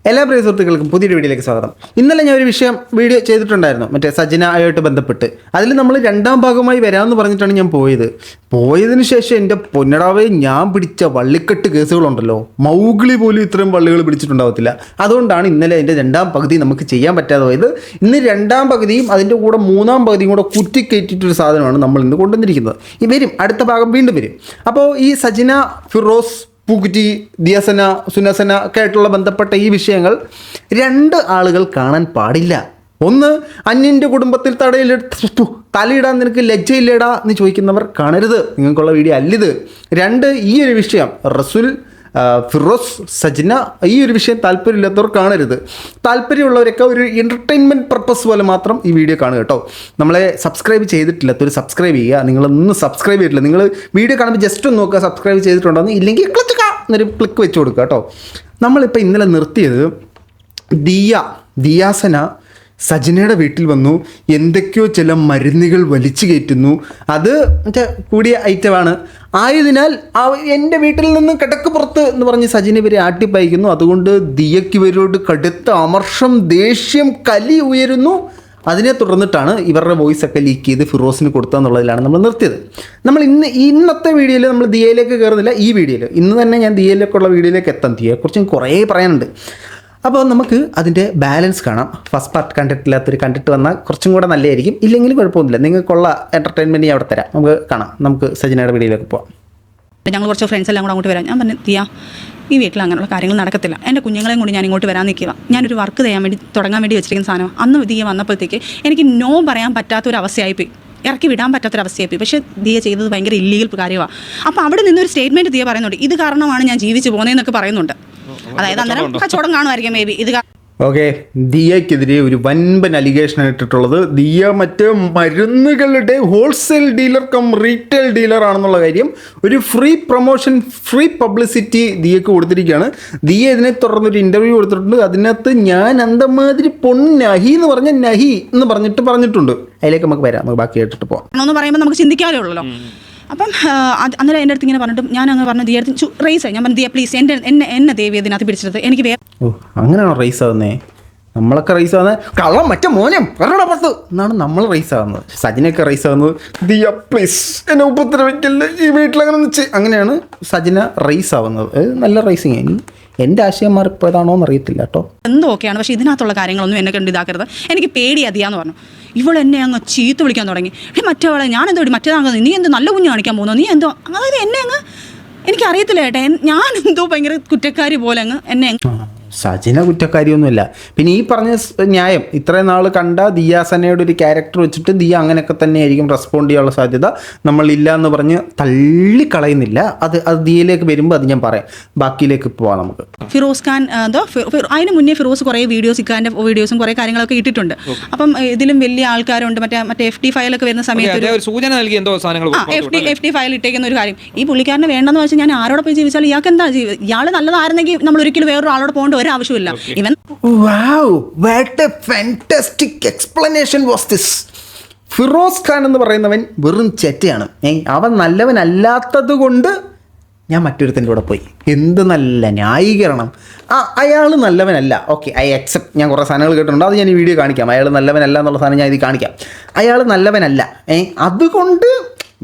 എല്ലാ പ്രിയ സുഹൃത്തുക്കൾക്കും പുതിയൊരു വീഡിയോയിലേക്ക് സ്വാഗതം. ഇന്നലെ ഞാൻ ഒരു വീഡിയോ ചെയ്തിട്ടുണ്ടായിരുന്നു, മറ്റേ സജനയായിട്ട് ബന്ധപ്പെട്ട്. അതിൽ നമ്മൾ രണ്ടാം ഭാഗമായി വരാമെന്ന് പറഞ്ഞിട്ടാണ് ഞാൻ പോയതിന് ശേഷം എൻ്റെ പൊന്നടാവേ, ഞാൻ പിടിച്ച വള്ളിക്കെട്ട് കേസുകളുണ്ടല്ലോ, മൗഗ്ലി പോലും ഇത്രയും വള്ളികൾ പിടിച്ചിട്ടുണ്ടാവത്തില്ല. അതുകൊണ്ടാണ് ഇന്നലെ അതിൻ്റെ രണ്ടാം പകുതി നമുക്ക് ചെയ്യാൻ പറ്റാതെ പോയത്. ഇന്ന് രണ്ടാം പകുതിയും അതിൻ്റെ കൂടെ മൂന്നാം പകുതിയും കൂടെ കുറ്റിക്കയറ്റിയിട്ടൊരു സാധനമാണ് നമ്മൾ ഇന്ന് കൊണ്ടുവന്നിരിക്കുന്നത്. വരും, അടുത്ത ഭാഗം വീണ്ടും വരും. അപ്പോൾ ഈ സജന, ഫിറോസ്, പൂക്കുറ്റി, ദിയസന, സുനസന ഒക്കെ ആയിട്ടുള്ള ബന്ധപ്പെട്ട ഈ വിഷയങ്ങൾ രണ്ട് ആളുകൾ കാണാൻ പാടില്ല. ഒന്ന്, അന്യൻ്റെ കുടുംബത്തിൽ തലയിടാൻ നിനക്ക് ലജ്ജയില്ലേടാ എന്ന് ചോദിക്കുന്നവർ കാണരുത്, നിങ്ങൾക്കുള്ള വീഡിയോ അല്ലിത്. രണ്ട്, ഈ ഒരു വിഷയം റസുൽ, ഫിറോസ്, സജന, ഈ ഒരു വിഷയം താല്പര്യമില്ലാത്തവർ കാണരുത്. താല്പര്യമുള്ളവരൊക്കെ ഒരു എൻ്റർടൈൻമെൻറ്റ് പർപ്പസ് പോലെ മാത്രം ഈ വീഡിയോ കാണുക കേട്ടോ. നമ്മളെ സബ്സ്ക്രൈബ് ചെയ്തിട്ടില്ലാത്തവർ സബ്സ്ക്രൈബ് ചെയ്യുക. നിങ്ങളൊന്നും സബ്സ്ക്രൈബ് ചെയ്തിട്ടില്ല, നിങ്ങൾ വീഡിയോ കാണുമ്പോൾ ജസ്റ്റ് ഒന്ന് നോക്കുക സബ്സ്ക്രൈബ് ചെയ്തിട്ടുണ്ടോയെന്ന്. ഇല്ലെങ്കിൽ എന്നൊരു ക്ലിക്ക് വെച്ച് കൊടുക്കുക കേട്ടോ. നമ്മളിപ്പോൾ ഇന്നലെ നിർത്തിയത് ദിയാസന സജനയുടെ വീട്ടിൽ വന്നു, എന്തൊക്കെയോ ചില മരുന്നുകൾ വലിച്ചു കയറ്റുന്നു. അത് മറ്റേ കൂടിയ ഐറ്റമാണ് ആയതിനാൽ എൻ്റെ വീട്ടിൽ നിന്ന് കിടക്ക് പുറത്ത് എന്ന് പറഞ്ഞ് സജന ഇവരെ ആട്ടിപ്പയക്കുന്നു. അതുകൊണ്ട് ദിയയ്ക്ക് ഇവരോട് കടുത്ത അമർഷം, ദേഷ്യം, കലി ഉയരുന്നു. അതിനെ തുടർന്നിട്ടാണ് ഇവരുടെ വോയിസൊക്കെ ലീക്ക് ചെയ്ത് ഫിറോസിന് കൊടുത്തതെന്നുള്ളതിലാണ് നമ്മൾ നിർത്തിയത്. നമ്മൾ ഇന്നത്തെ വീഡിയോയിൽ നമ്മൾ ദിയയിലേക്ക് കയറുന്നില്ല. ഈ വീഡിയോയിൽ ഇന്ന് തന്നെ ഞാൻ ദിയയിലേക്കുള്ള വീഡിയോയിലേക്ക് എത്താം. ദിയയെക്കുറിച്ചും കുറേ പറയാനുണ്ട്. അപ്പോൾ നമുക്ക് അതിൻ്റെ ബാലൻസ് കാണാം. ഫസ്റ്റ് പാർട്ട് കണ്ടിട്ടില്ലാത്തൊരു കണ്ടിട്ട് വന്നാൽ കുറച്ചും കൂടെ നല്ലതായിരിക്കും. ഇല്ലെങ്കിൽ കുഴപ്പമൊന്നുമില്ല, നിങ്ങൾക്കുള്ള എൻ്റർടൈൻമെൻറ്റ് ഞാൻ അവിടെ തരാം. നമുക്ക് കാണാം. നമുക്ക് സജനയുടെ വീഡിയോയിലേക്ക് പോകാം. ഞങ്ങൾ കുറച്ച് ഫ്രണ്ട്സ് എല്ലാം കൂടെ അങ്ങോട്ട് വരാം. ഞാൻ പറഞ്ഞു, ദിയ, ഈ വീട്ടിൽ അങ്ങനെയുള്ള കാര്യങ്ങൾ നടക്കത്തില്ല. എൻ്റെ കുഞ്ഞുങ്ങളെയും കൊണ്ട് ഞാൻ ഇങ്ങോട്ട് വരാൻ നിൽക്കുക. ഞാനൊരു വർക്ക് തുടങ്ങാൻ വേണ്ടി വെച്ചിരിക്കുന്ന സാധനം. അന്ന് ദിയ വന്നപ്പോഴത്തേക്ക് എനിക്ക് നോ പറയാൻ പറ്റാത്തൊരവസ്ഥയായിപ്പോയി, ഇറക്കി വിടാൻ പറ്റാത്തൊരവസ്ഥയായിപ്പോയി. പക്ഷേ ദിയ ചെയ്തത് ഭയങ്കര ഇല്ലീഗൽ കാര്യമാണ്. അപ്പോൾ അവിടെ നിന്നൊരു സ്റ്റേറ്റ്മെൻറ്റ് ദിയ പറയുന്നുണ്ട്, ഇത് കാരണമാണ് ഞാൻ ജീവിച്ച് പോകുന്നതെന്നൊക്കെ പറയുന്നുണ്ട്. അതായത് അന്നേരം കച്ചവടം കാണുമായിരിക്കും മേ ബി. ഇത് ഓക്കെ, ദിയക്കെതിരെ ഒരു വൻപൻ അലിഗേഷൻ ഇട്ടിട്ടുള്ളത് ദിയ മറ്റ് മരുന്നുകളുടെ ഹോൾസെയിൽ ഡീലർ റീറ്റെയിൽ ഡീലർ ആണെന്നുള്ള കാര്യം ഒരു ഫ്രീ പ്രൊമോഷൻ, ഫ്രീ പബ്ലിസിറ്റി ദിയക്ക് കൊടുത്തിരിക്കുകയാണ്. ദിയ ഇതിനെ തുടർന്നൊരു ഇൻ്റർവ്യൂ കൊടുത്തിട്ടുണ്ട്. അതിനകത്ത് ഞാൻ അന്തമാതിരി നഹി എന്ന് പറഞ്ഞ നഹി എന്ന് പറഞ്ഞിട്ടുണ്ട്. അതിലേക്ക് നമുക്ക് വരാം, നമുക്ക് ബാക്കി കേട്ടിട്ട് പോകാം. എന്ന് പറയുമ്പോൾ നമുക്ക് ചിന്തിക്കാമല്ലോ ഉള്ളല്ലോ. അപ്പം അന്നേരം എൻ്റെ അടുത്ത് ഇങ്ങനെ പറഞ്ഞിട്ട് ഞാൻ അങ്ങ് പറഞ്ഞു, ദിയ റേസ് ആയി. ഞാൻ പറഞ്ഞു, ദിയ പ്ലീസ് എന്നെ ദേവി അതിനകത്ത് പിടിച്ചത് എനിക്ക് അങ്ങനെയാണോ റേസ് ആവുന്നേ? നമ്മളൊക്കെ റേസ് ആവുന്നത് കള്ളം മറ്റേ മോനം പത്ത് എന്നാണ് നമ്മൾ റേസ് ആവുന്നത്. സജനയൊക്കെ റേസ് ആവുന്നത് ദിയ പ്ലീസ് എന്നെ ഉപദ്രവിക്കല്ല, ഈ വീട്ടിലങ്ങനെ അങ്ങനെയാണ് സജന റേസ് ആവുന്നത്. നല്ല റേസിങ്. ഇനി എൻ്റെ ആശയം മാറിപ്പോയതാണോ എന്നറിയത്തില്ല കേട്ടോ. എന്തോ ഓക്കെയാണ്, പക്ഷേ ഇതിനകത്തുള്ള കാര്യങ്ങളൊന്നും എന്നെ കണ്ട് ഇതാക്കരുത്, എനിക്ക് പേടിയതിയാന്ന് പറഞ്ഞു. ഇവളെന്നെ അങ്ങ് ചീത്ത വിളിക്കാൻ തുടങ്ങി. മറ്റേവളെ ഞാൻ എന്തോ മറ്റേതാകുന്നത്, നീ എന്ത് നല്ല കുഞ്ഞ് കാണിക്കാൻ പോകുന്നു, നീ എന്തോ, അതായത് എന്നെ അങ്ങ് എനിക്കറിയത്തില്ല ഏട്ടാ, ഞാൻ എന്തോ ഭയങ്കര കുറ്റക്കാരി പോലെ അങ്ങ് എന്നെ. സജന കുറ്റക്കാരിയൊന്നുമില്ല. പിന്നെ ഈ പറഞ്ഞ ന്യായം ഇത്രയും നാൾ കണ്ട ദിയാസനയുടെ ഒരു ക്യാരക്ടർ വെച്ചിട്ട് ദിയ അങ്ങനെയൊക്കെ തന്നെയായിരിക്കും റെസ്പോണ്ട് ചെയ്യാനുള്ള സാധ്യത. നമ്മളില്ല എന്ന് പറഞ്ഞ് തള്ളിക്കളയുന്നില്ല. അത് ദിയയിലേക്ക് വരുമ്പോൾ അത് ഞാൻ പറയാം. ബാക്കിയിലേക്ക് പോവാം നമുക്ക്. ഫിറോസ് ഖാൻ എന്തോ അതിന് മുന്നേ ഫിറോസ് കുറേ വീഡിയോസ്, ഇക്കാൻ്റെ വീഡിയോസും കുറേ കാര്യങ്ങളൊക്കെ ഇട്ടിട്ടുണ്ട്. അപ്പം ഇതിലും വലിയ ആൾക്കാരുണ്ട്. മറ്റേ FT ഫയലൊക്കെ വരുന്ന സമയത്ത് FT ഫയൽ ഇട്ടേക്കുന്ന ഒരു കാര്യം, ഈ പുള്ളിക്കാരനെ വേണ്ടെന്ന് വെച്ചാൽ ഞാൻ ആരോടെ പോയി ജീവിച്ചാൽ ഇയാൾക്ക് എന്താ ഇയാൾ നല്ലതായിരുന്നെങ്കിൽ നമ്മൾ ഒരിക്കലും വേറൊരു ആളോട് പോകേണ്ട ഒരാവശ്യമില്ല. ഇവൻ ഫിറോസ് ഖാൻ എന്ന് പറയുന്നവൻ വെറും ചെറ്റയാണ്. അവൻ നല്ലവനല്ലാത്തത് കൊണ്ട് ഞാൻ മറ്റൊരുത്തൻ്റെ കൂടെ പോയി. എന്ത് നല്ല ന്യായീകരണം. അയാൾ നല്ലവനല്ല, ഓക്കെ, ഐ അക്സെപ്റ്റ്. ഞാൻ കുറേ സാധനങ്ങൾ കേട്ടിട്ടുണ്ട്, അത് ഞാൻ ഈ വീഡിയോ കാണിക്കാം. അയാൾ നല്ലവനല്ല എന്നുള്ള സാധനം ഞാൻ ഇത് കാണിക്കാം. അയാൾ നല്ലവനല്ല, അതുകൊണ്ട്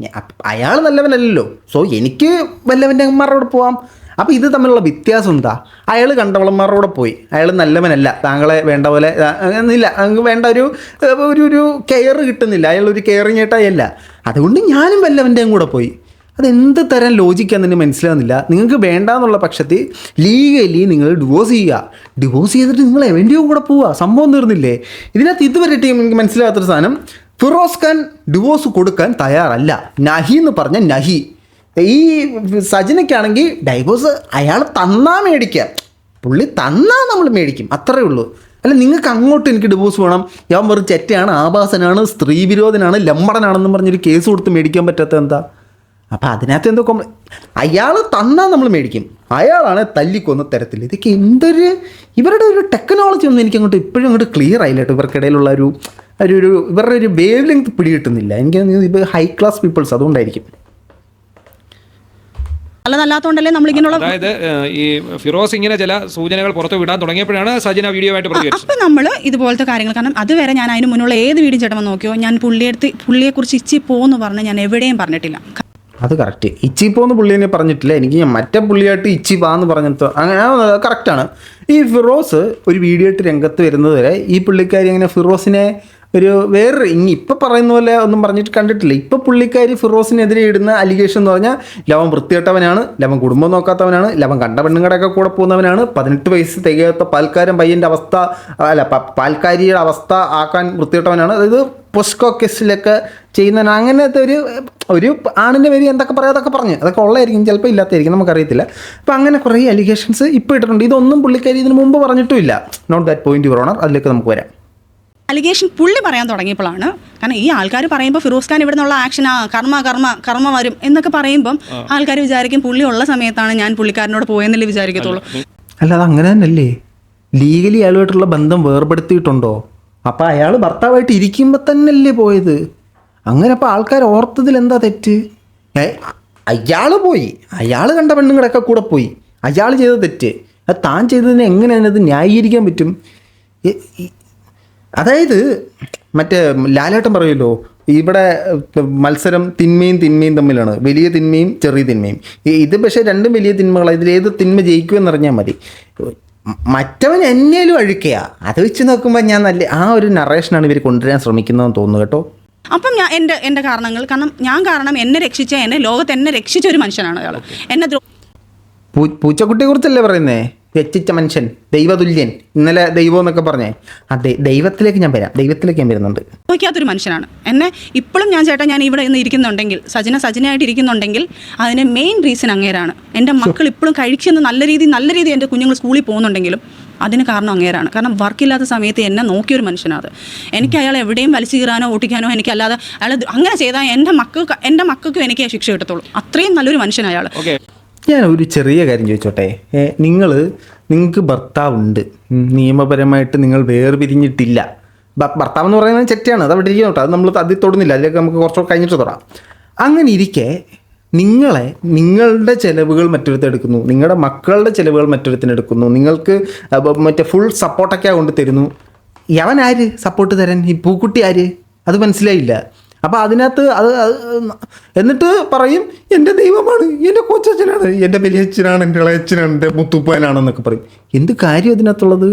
അയാൾ നല്ലവനല്ലല്ലോ, സോ എനിക്ക് വല്ലവൻ്റെ അമ്മമാരോട് പോവാം. അപ്പോൾ ഇത് തമ്മിലുള്ള വ്യത്യാസം എന്താ? അയാൾ കണ്ടവളന്മാരോടെ പോയി, അയാൾ നല്ലവനല്ല, താങ്കളെ വേണ്ട പോലെ എന്നില്ല, വേണ്ട ഒരു കെയർ കിട്ടുന്നില്ല, അയാളൊരു കെയറിങ് ആയിട്ടല്ല, അതുകൊണ്ട് ഞാനും വല്ലവൻ്റെയും കൂടെ പോയി. അതെന്ത് തരം ലോജിക്കാന്ന് മനസ്സിലാകുന്നില്ല. നിങ്ങൾക്ക് വേണ്ടാന്നുള്ള പക്ഷത്തിൽ ലീഗലി നിങ്ങൾ ഡിവോഴ്സ് ചെയ്യുക. ഡിവോഴ്സ് ചെയ്തിട്ട് നിങ്ങൾ എവൻ്റെയും കൂടെ പോവുക. സംഭവം തീർന്നില്ലേ? ഇതിനകത്ത് ഇതുവരെയായിട്ട് എനിക്ക് മനസ്സിലാകാത്തൊരു സാധനം, ഫിറോസ് ഖാൻ ഡിവോഴ്സ് കൊടുക്കാൻ തയ്യാറല്ല. നഹി എന്ന് പറഞ്ഞ നഹി. ഈ സജനയ്ക്കാണെങ്കിൽ ഡൈവോഴ്സ് അയാൾ തന്നാൽ മേടിക്കാം, പുള്ളി തന്നാൽ നമ്മൾ മേടിക്കും, അത്രേ ഉള്ളൂ. അല്ല, നിങ്ങൾക്ക് അങ്ങോട്ട് എനിക്ക് ഡിവോഴ്സ് വേണം, ഞാൻ വെറും ചെറ്റയാണ്, ആഭാസനാണ്, സ്ത്രീ വിരോധനാണ്, ലമ്പടനാണെന്നും പറഞ്ഞൊരു കേസ് കൊടുത്ത് മേടിക്കാൻ പറ്റാത്ത എന്താ? അപ്പം അതിനകത്ത് എന്തോ അയാൾ തന്നാൽ നമ്മൾ മേടിക്കും, അയാളാണ് തല്ലിക്കൊന്ന് തരത്തില്ല. ഇതൊക്കെ എന്തൊരു ഇവരുടെ ഒരു ടെക്നോളജി ഒന്നും എനിക്ക് ഇപ്പോഴും അങ്ങോട്ട് ക്ലിയർ ആയില്ല കേട്ടോ. ഇവർക്കിടയിലുള്ള ഇവരുടെ ഒരു വേവ് ലെങ്ത് പിടികിട്ടുന്നില്ല. എനിക്ക് ഇപ്പോൾ ഹൈ ക്ലാസ് പീപ്പിൾസ് അതുകൊണ്ടായിരിക്കും. നല്ലതല്ലാത്തതുകൊണ്ടല്ലേ നമ്മളിങ്ങനെയുള്ള. അതായത് ഈ ഫിറോസ് ഇങ്ങനെ ചില സൂചനകൾ പുറത്തു വിടാൻ തുടങ്ങിയപ്പോഴാണ് സജിന വീഡിയോ ആയിട്ട് പ്രതികരിച്ചത്. അപ്പം നമ്മൾ ഇതുപോലത്തെ കാര്യങ്ങൾ, കാരണം അതുവരെ ഞാൻ അതിന് മുന്നുള്ള ഏത് വീഡിയോ ചേട്ടൻ നോക്കിയോ ഞാൻ പുള്ളിയെക്കുറിച്ച് ഇച്ചി പോന്ന് പറഞ്ഞ് ഞാൻ എവിടെയും പറഞ്ഞിട്ടില്ല. അത് കറക്റ്റ്. ഇച്ചിപ്പോന്ന് പുള്ളിനെ പറഞ്ഞിട്ടില്ല. എനിക്ക് ഞാൻ മറ്റേ പുള്ളിയായിട്ട് ഇച്ചിപ്പാന്ന് പറഞ്ഞിട്ട് അങ്ങനെ കറക്റ്റാണ്. ഈ ഫിറോസ് ഒരു വീഡിയോ ആയിട്ട് രംഗത്ത് വരുന്നത് വരെ ഈ പുള്ളിക്കാരി അങ്ങനെ ഫിറോസിനെ ഒരു വേറെ ഇനി ഇപ്പം പറയുന്ന പോലെ ഒന്നും പറഞ്ഞിട്ട് കണ്ടിട്ടില്ല. ഇപ്പം പുള്ളിക്കാരി ഫിറോസിനെതിരെ ഇടുന്ന അലിഗേഷൻ എന്ന് പറഞ്ഞാൽ ലവൻ വൃത്തികെട്ടവനാണ്, ലവൻ കുടുംബം നോക്കാത്തവനാണ്, ലവൻ കണ്ട പെണ്ണുങ്ങളുടെയൊക്കെ കൂടെ പോകുന്നവനാണ്, 18 വയസ്സ് തികയാത്ത പാൽക്കാരൻ പയ്യൻ്റെ അവസ്ഥ അല്ല പാൽക്കാരിയുടെ അവസ്ഥ ആക്കാൻ വൃത്തികെട്ടവനാണ്. അതായത് പൊസ്കോ കേസിലൊക്കെ ചെയ്യുന്നവൻ. അങ്ങനത്തെ ഒരു ആണിൻ്റെ പേര് എന്തൊക്കെ പറയാം അതൊക്കെ പറഞ്ഞ് അതൊക്കെ ഉള്ളതായിരിക്കും, ചിലപ്പോൾ ഇല്ലാത്തതായിരിക്കും, നമുക്കറിയത്തില്ല. അപ്പം അങ്ങനെ കുറേ അലിഗേഷൻസ് ഇപ്പോൾ ഇട്ടിട്ടുണ്ട്. ഇതൊന്നും പുള്ളിക്കാരി ഇതിന് മുമ്പ് പറഞ്ഞിട്ടുമില്ല. Note that point your honour. അതിലേക്ക് നമുക്ക് വരാം. അലിഗേഷൻ പുള്ളി പറയാൻ തുടങ്ങിയപ്പോഴാണ്. കാരണം ഈ ആൾക്കാർ പറയുമ്പോൾ ഫിറോസ് ഖാൻ ഇവിടെ നിന്നുള്ള ആക്ഷൻ കർമ്മ വരും എന്നൊക്കെ പറയുമ്പം ആൾക്കാർ വിചാരിക്കും പുള്ളി ഉള്ള സമയത്താണ് ഞാൻ പുള്ളിക്കാരനോട് പോയെന്നല്ലേ വിചാരിക്കത്തുള്ളൂ. അല്ല, അത് അങ്ങനെ തന്നെയല്ലേ. ലീഗലി അയാളുമായിട്ടുള്ള ബന്ധം വേർപെടുത്തിയിട്ടുണ്ടോ? അപ്പം അയാൾ ഭർത്താവായിട്ട് ഇരിക്കുമ്പോൾ തന്നെയല്ലേ പോയത്. അങ്ങനെ അപ്പോൾ ആൾക്കാർ ഓർത്തതിൽ എന്താ തെറ്റ്? അയാൾ പോയി, അയാൾ കണ്ട പെണ്ണുങ്ങളൊക്കെ കൂടെ പോയി, അയാൾ ചെയ്ത തെറ്റ്. അത് താൻ ചെയ്തതിനെ എങ്ങനെ അതിനത് ന്യായീകരിക്കാൻ പറ്റും? അതായത് മറ്റേ ലാലേട്ടൻ പറയുമല്ലോ, ഇവിടെ മത്സരം തിന്മയും തമ്മിലാണ്, വലിയ തിന്മയും ചെറിയ തിന്മയും. ഇത് പക്ഷേ രണ്ടും വലിയ തിന്മകളാണ്. ഇതിലേത് തിന്മ ജയിക്കുമെന്ന് അറിഞ്ഞാൽ മതി. മറ്റവൻ എന്നേലും അഴുക്കയാ. അത് വെച്ച് നോക്കുമ്പോൾ ഞാൻ നല്ല ആ ഒരു നറേഷനാണ് ഇവർ കൊണ്ടുവരാൻ ശ്രമിക്കുന്നതെന്ന് തോന്നുന്നു കേട്ടോ. അപ്പം ഞാൻ എൻ്റെ കാരണങ്ങൾ, കാരണം എന്നെ ലോകത്ത് എന്നെ രക്ഷിച്ച ഒരു മനുഷ്യനാണ് അയാൾ. എന്നെ പൂച്ചക്കുട്ടിയെ കുറിച്ചല്ലേ പറയുന്നേ? രക്ഷിച്ച മനുഷ്യൻ, ദൈവതുല്യൻ, ഇന്നലെ ദൈവം എന്നൊക്കെ പറഞ്ഞേ. അതെ, ദൈവത്തിലേക്ക് ഞാൻ വരുന്നുണ്ട്. നോക്കിയാത്തൊരു മനുഷ്യനാണ്. എന്നെ ഇപ്പോഴും ഞാൻ ഇവിടെ ഇന്ന് ഇരിക്കുന്നുണ്ടെങ്കിൽ, സജിനയായിട്ട് ഇരിക്കുന്നുണ്ടെങ്കിൽ അതിന് മെയിൻ റീസൺ അങ്ങേരാണ്. എൻ്റെ മക്കൾ ഇപ്പോഴും കഴിക്കുന്ന നല്ല രീതി എൻ്റെ കുഞ്ഞുങ്ങൾ സ്കൂളിൽ പോകുന്നുണ്ടെങ്കിലും അതിന് കാരണം അങ്ങേരാണ്. കാരണം വർക്കില്ലാത്ത സമയത്ത് എന്നെ നോക്കിയൊരു മനുഷ്യനാണ്. എനിക്ക് അയാൾ എവിടെയും വലിച്ചു കീറാനോ ഓട്ടിക്കാനോ എനിക്കല്ലാതെ അയാൾ അങ്ങനെ ചെയ്താൽ എൻ്റെ മക്കൾക്കും എനിക്ക് ശിക്ഷ കിട്ടത്തുള്ളൂ. അത്രയും നല്ലൊരു മനുഷ്യൻ അയാൾ. ഞാൻ ഒരു ചെറിയ കാര്യം ചോദിച്ചോട്ടെ. നിങ്ങൾക്ക് ഭർത്താവുണ്ട്, നിയമപരമായിട്ട് നിങ്ങൾ വേർപിരിഞ്ഞിട്ടില്ല. ഭർത്താവ് എന്ന് പറയുന്നത് ചെറ്റാണ്, അത് അവിടെ ഇരിക്കും കേട്ടോ. അത് നമ്മൾ അതിൽ തൊടുന്നില്ല, അതിലേക്ക് നമുക്ക് കുറച്ചൊക്കെ കഴിഞ്ഞിട്ട് തൊടാം. അങ്ങനെ ഇരിക്കെ നിങ്ങളുടെ ചിലവുകൾ മറ്റൊരുത്തൻ എടുക്കുന്നു, നിങ്ങളുടെ മക്കളുടെ ചിലവുകൾ മറ്റൊരുത്തിന് എടുക്കുന്നു, നിങ്ങൾക്ക് മറ്റേ ഫുൾ സപ്പോർട്ടൊക്കെ കൊണ്ട് തരുന്നു. യവൻ ആര് സപ്പോർട്ട് തരാൻ? ഈ പൂക്കുട്ടി ആര്? അത് മനസ്സിലായില്ല. അപ്പോൾ അതിനകത്ത് എന്നിട്ട് പറയും എൻ്റെ ദൈവമാണ്, എൻ്റെ കൊച്ചച്ഛനാണ്, എൻ്റെ വലിയച്ഛനാണ്, എൻ്റെ ഇളയച്ഛനാണ്, എൻ്റെ മുത്തുപ്പാനാണെന്നൊക്കെ പറയും. എന്ത് കാര്യം അതിനകത്തുള്ളത്?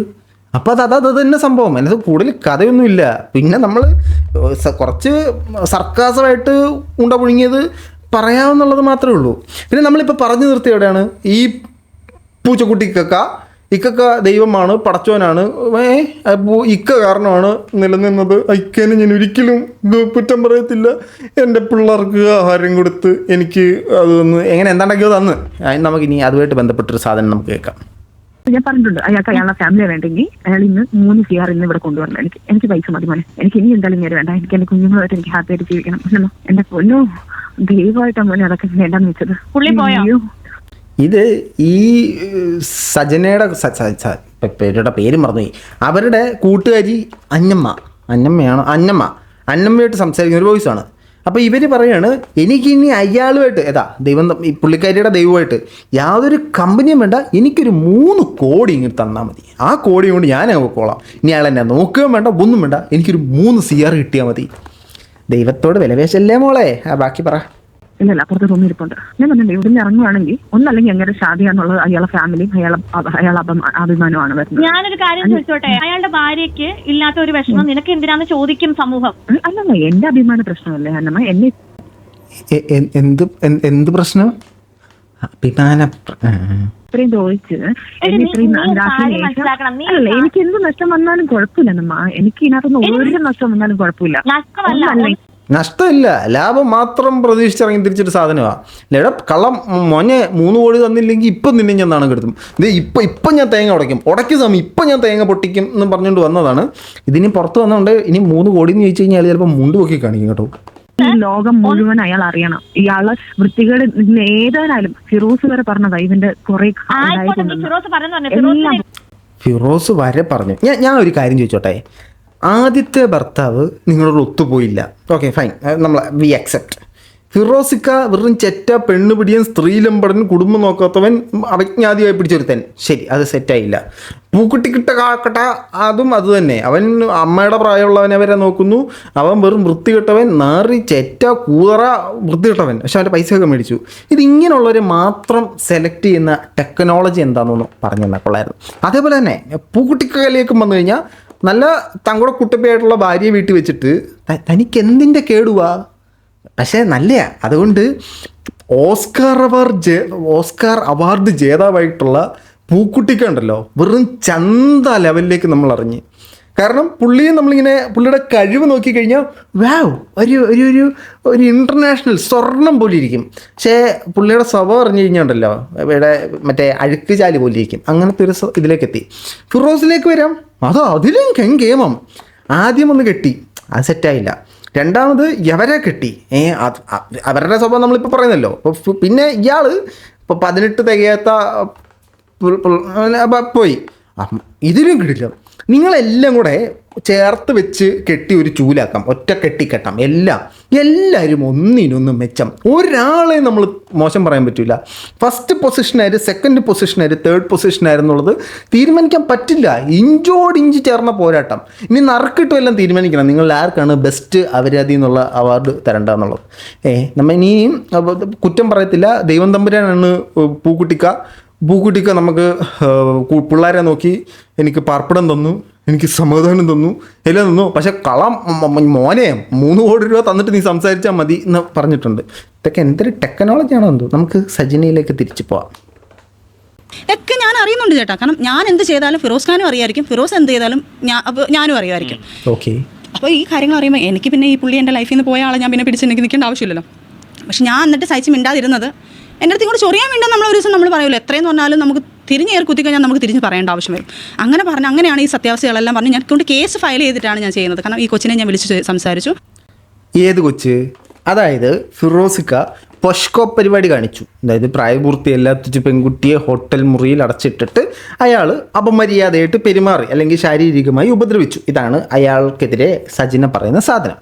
അപ്പോൾ അത് തന്നെ സംഭവം. അതിനകത്ത് കൂടുതൽ കഥയൊന്നുമില്ല. പിന്നെ നമ്മൾ കുറച്ച് സർക്കാസമായിട്ട് ഉണ്ട പുഴുങ്ങിയത് പറയാമെന്നുള്ളത് മാത്രമേ ഉള്ളൂ. പിന്നെ നമ്മളിപ്പോൾ പറഞ്ഞു നിർത്തി എവിടെയാണ്? ഈ ഇക്കൊക്കെ ദൈവമാണ്, പടച്ചോനാണ്, ഇക്ക കാരണമാണ് നിലനിന്നത്. ഇക്കേനെ ഞാൻ ഒരിക്കലും കുറ്റം പറയത്തില്ല. എൻ്റെ പിള്ളേർക്ക് ആഹാരം കൊടുത്ത് എനിക്ക് അതൊന്ന് എങ്ങനെ എന്താണ്ടൊക്കെയോ തന്ന്. നമുക്കിനി അതുമായിട്ട് ബന്ധപ്പെട്ടൊരു സാധനം നമുക്ക് കേൾക്കാം. ഞാൻ പറഞ്ഞിട്ടുണ്ട്, അയാളുടെ ഫാമിലി വേണ്ടെങ്കിൽ അയാൾ ഇന്ന് 3 CR ഇന്ന് ഇവിടെ കൊണ്ടുവരണം. എനിക്ക് പൈസ മതി മോനെ, എനിക്ക് ഇനി എന്തായാലും ഇങ്ങനെ വേണ്ട. എനിക്ക് എൻ്റെ കുഞ്ഞുങ്ങളായിട്ട് എനിക്ക് ഹാപ്പി ആയിട്ട് ജീവിക്കണം. എൻ്റെ പൊന്നോ ദൈവമായിട്ടാണ് മോനെ അതൊക്കെ വേണ്ടെന്ന് വെച്ചത്. പുള്ളി പോയോ? ഇത് ഈ സജനയുടെ പേരുടെ പേര് മറന്നുപോയി. അവരുടെ കൂട്ടുകാരി അന്നമ്മയായിട്ട് സംസാരിക്കുന്ന ഒരു വോയിസാണ്. അപ്പോൾ ഇവർ പറയാണ് എനിക്കിനി അയാളുമായിട്ട് ദൈവം, ഈ പുള്ളിക്കാരിയുടെ ദൈവമായിട്ട് യാതൊരു കമ്പനിയും വേണ്ട, എനിക്കൊരു 3 കോടി ഇങ്ങനെ തന്നാൽ മതി. ആ കോടി കൊണ്ട് ഞാൻ പോയിക്കോളാം. ഇനി അയാൾ എന്നെ നോക്കുകയും വേണ്ട, ഒന്നും വേണ്ട, എനിക്കൊരു 3 CR കിട്ടിയാൽ മതി. ദൈവത്തോട് വിലവേശല്ലേ മോളെ. ബാക്കി പറ. ഇല്ലല്ല, അപ്പുറത്ത് തോന്നിയിരിപ്പുണ്ട്. ഞാൻ പറഞ്ഞിട്ടുണ്ട്, ഇവിടെ നിന്ന് ഇറങ്ങുവാണെങ്കിൽ ഒന്നല്ലെങ്കിൽ അങ്ങനെ ഷാദിയാന്നുള്ളത് അയാളെ ഫാമിലിയും അയാളെ അഭിമാനമാണ് വരുന്നത്. ഞാനൊരു കാര്യം ചോദിച്ചോട്ടെ, അയാളുടെ ഭാര്യയ്ക്ക് ഇല്ലാത്ത ഒരു വിഷമം നിനക്ക് എന്തിനാന്ന് ചോദിക്കും സമൂഹം. അല്ലല്ല, എന്റെ അഭിമാന പ്രശ്നമല്ലേ അന്നമ്മ. എന്നെ എന്ത് പ്രശ്നം? അഭിമാന ഇത്രയും ചോദിച്ച് അല്ല, എനിക്ക് എന്ത് നഷ്ടം വന്നാലും കുഴപ്പമില്ല അന്നമ്മ. എനിക്ക് ഇതിനകത്തൊന്നും ഒരു നഷ്ടം വന്നാലും കുഴപ്പമില്ല. നഷ്ടമില്ല, ലാഭം മാത്രം പ്രതീക്ഷിച്ചിറങ്ങി തിരിച്ചൊരു സാധനമാണ്. ഇവിടെ കള്ളം മോനെ 3 കോടി തന്നില്ലെങ്കിൽ ഇപ്പം നിന്നെ ഞാൻ നാണം കെടുത്തും. ഇത് ഇപ്പം ഞാൻ തേങ്ങ ഉടയ്ക്കും സമയം ഇപ്പം ഞാൻ തേങ്ങ പൊട്ടിക്കും എന്ന് പറഞ്ഞുകൊണ്ട് വന്നതാണ്. ഇതിനി പുറത്ത് വന്നതുകൊണ്ട് ഇനി 3 കോടി എന്ന് ചോദിച്ചു കഴിഞ്ഞാൽ ചിലപ്പോൾ മുണ്ട് പൊക്കി കാണിക്കും കേട്ടോ. ഈ ലോകം മുഴുവൻ അയാൾ അറിയണം. ഇയാളെ വൃത്തികേട് ഏതായാലും ഫിറോസ് വരെ പറഞ്ഞതാ ഇവന്റെ കുറെ ഫിറോസ് വരെ പറഞ്ഞു. ഞാൻ ഒരു കാര്യം ചോദിച്ചോട്ടെ. ആദ്യത്തെ ഭർത്താവ് നിങ്ങളോട് ഒത്തുപോയില്ല, ഓക്കെ ഫൈൻ, നമ്മൾ വി അക്സെപ്റ്റ്. ഫിറോസിക്ക വെറും ചെറ്റ, പെണ്ണുപിടിയൻ, സ്ത്രീലമ്പടൻ, കുടുംബം നോക്കാത്തവൻ, അവജ്ഞാതിയായി പിടിച്ചൊരുത്തൻ. ശരി, അത് സെറ്റായില്ല. പൂക്കുട്ടിക്കിട്ട കാക്കട്ട, അതും അത് തന്നെ. അവൻ അമ്മയുടെ പ്രായമുള്ളവനെ വരെ നോക്കുന്നു. അവൻ വെറും വൃത്തികെട്ടവൻ, നാറി, ചെറ്റ, കൂതറ, വൃത്തികെട്ടവൻ. പക്ഷെ അവൻ്റെ പൈസയൊക്കെ മേടിച്ചു. ഇതിങ്ങനെയുള്ളവരെ മാത്രം സെലക്ട് ചെയ്യുന്ന ടെക്നോളജി എന്താണെന്നൊന്ന് പറഞ്ഞു തന്നാൽ കൊള്ളായിരുന്നു. അതേപോലെ തന്നെ പൂക്കുട്ടിക്കലേക്ക് വന്നു കഴിഞ്ഞാൽ നല്ല തങ്ങളുടെ കുട്ടപ്പയായിട്ടുള്ള ഭാര്യയെ വീട്ടിൽ വെച്ചിട്ട് തനിക്ക് എന്തിൻ്റെ കേടുവാ? പക്ഷേ നല്ലയാ. അതുകൊണ്ട് ഓസ്കാർ അവാർഡ് ജേതാവായിട്ടുള്ള പൂക്കുട്ടിക്ക ഉണ്ടല്ലോ, വെറും ചന്ത ലെവലിലേക്ക് നമ്മൾ അറിഞ്ഞ്. കാരണം പുള്ളിയെ നമ്മളിങ്ങനെ പുള്ളിയുടെ കഴിവ് നോക്കിക്കഴിഞ്ഞാൽ വാവ്, ഒരു ഇൻ്റർനാഷണൽ സ്വർണം പോലെ ഇരിക്കും. പക്ഷേ പുള്ളിയുടെ സ്വഭാവം അറിഞ്ഞു കഴിഞ്ഞാൽ ഉണ്ടല്ലോ, ഇവിടെ മറ്റേ അഴുക്ക് ചാല് പോലെ ഇരിക്കും. അങ്ങനത്തെ ഒരു ഇതിലേക്ക് എത്തി. ഫിറോസിലേക്ക് വരാം, അതിലും കെങ്കേമം. ആദ്യം ഒന്ന് കെട്ടി, അത് സെറ്റായില്ല. രണ്ടാമത് യവരെ കെട്ടി. അവരുടെ സ്വഭാവം നമ്മളിപ്പോൾ പറയുന്നല്ലോ. അപ്പോൾ പിന്നെ ഇയാൾ ഇപ്പോൾ 18 തികയാത്ത പോയി. ഇതിലും കിട്ടില്ല. നിങ്ങളെല്ലാം കൂടെ ചേർത്ത് വെച്ച് കെട്ടി ഒരു ചൂലാക്കാം, ഒറ്റ കെട്ടിക്കെട്ടാം. എല്ലാവരും ഒന്നിനൊന്നും മെച്ചം. ഒരാളെ നമ്മൾ മോശം പറയാൻ പറ്റില്ല. ഫസ്റ്റ് പൊസിഷനാര്, സെക്കൻഡ് പൊസിഷനാര്, തേർഡ് പൊസിഷനായിരുന്നുള്ളത് തീരുമാനിക്കാൻ പറ്റില്ല. ഇഞ്ചോടിഞ്ച് ചേർന്ന പോരാട്ടം. ഇനി നറുക്കിട്ടും എല്ലാം തീരുമാനിക്കണം നിങ്ങൾ ആർക്കാണ് ബെസ്റ്റ് അവരതി എന്നുള്ള അവാർഡ് തരേണ്ടതെന്നുള്ളത്. നമ്മൾ ഇനിയും കുറ്റം പറയത്തില്ല. ദൈവം തമ്പുരാനാണ് പൂക്കുട്ടിക്ക നമുക്ക് പിള്ളേരെ നോക്കി എനിക്ക് പാർപ്പിടം തന്നു, എനിക്ക് സമാധാനം തന്നു, എല്ലാം തന്നു. പക്ഷെ മോനെ 3 കോടി രൂപ തന്നിട്ട് നീ സംസാരിച്ചാൽ മതി എന്ന് പറഞ്ഞിട്ടുണ്ട്. ഇതൊക്കെ എന്തൊരു ടെക്നോളജിയാണോ എന്തോ. നമുക്ക് സജിനയിലേക്ക് തിരിച്ചു പോവാം. ഒക്കെ ഞാൻ അറിയുന്നുണ്ട് ചേട്ടാ. കാരണം ഞാൻ എന്ത് ചെയ്താലും ഫിറോസ് ഖാനും അറിയായിരിക്കും, ഫിറോസ് എന്ത് ചെയ്താലും ഞാനും അറിയുമായിരിക്കും. ഓക്കെ. അപ്പോൾ ഈ കാര്യങ്ങൾ അറിയുമ്പോൾ എനിക്ക് പിന്നെ ഈ പുള്ളി എൻ്റെ ലൈഫിൽ നിന്ന് പോയ ആളെ ഞാൻ പിന്നെ പിടിച്ച് എനിക്ക് നിൽക്കേണ്ട ആവശ്യമില്ലല്ലോ. പക്ഷെ ഞാൻ എന്നിട്ട് സഹിച്ച് മിണ്ടാതിരുന്നത് എൻ്റെ അടുത്ത് ഇങ്ങോട്ട് ചൊറിയാൻ വേണ്ടി നമ്മൾ ഒരു ദിവസം നമ്മൾ പറയുമല്ലോ, എത്രയെന്ന് പറഞ്ഞാലും നമുക്ക് തിരിഞ്ഞ് കയറി കുത്തിക്കഴിഞ്ഞാൽ നമുക്ക് തിരിഞ്ഞ് പറയേണ്ട ആവശ്യം വരും. അങ്ങനെയാണ് ഈ സത്യാവസ്ഥകളെല്ലാം പറഞ്ഞ് ഞാൻ കൊണ്ട് കേസ് ഫയൽ ചെയ്തിട്ടാണ് ഞാൻ ചെയ്യുന്നത്. കാരണം ഈ കൊച്ചിനെ ഞാൻ വിളിച്ച് സംസാരിച്ചു. ഏത് കൊച്ച്? അതായത് ഫിറോസിക്ക പൊഷ്കോ പരിപാടി കാണിച്ചു. അതായത് പ്രായപൂർത്തിയല്ലാത്ത പെൺകുട്ടിയെ ഹോട്ടൽ മുറിയിൽ അടച്ചിട്ടിട്ട് അയാൾ അപമര്യാദയായിട്ട് പെരുമാറി അല്ലെങ്കിൽ ശാരീരികമായി ഉപദ്രവിച്ചു. ഇതാണ് അയാൾക്കെതിരെ സജിന പറയുന്ന സാധനം.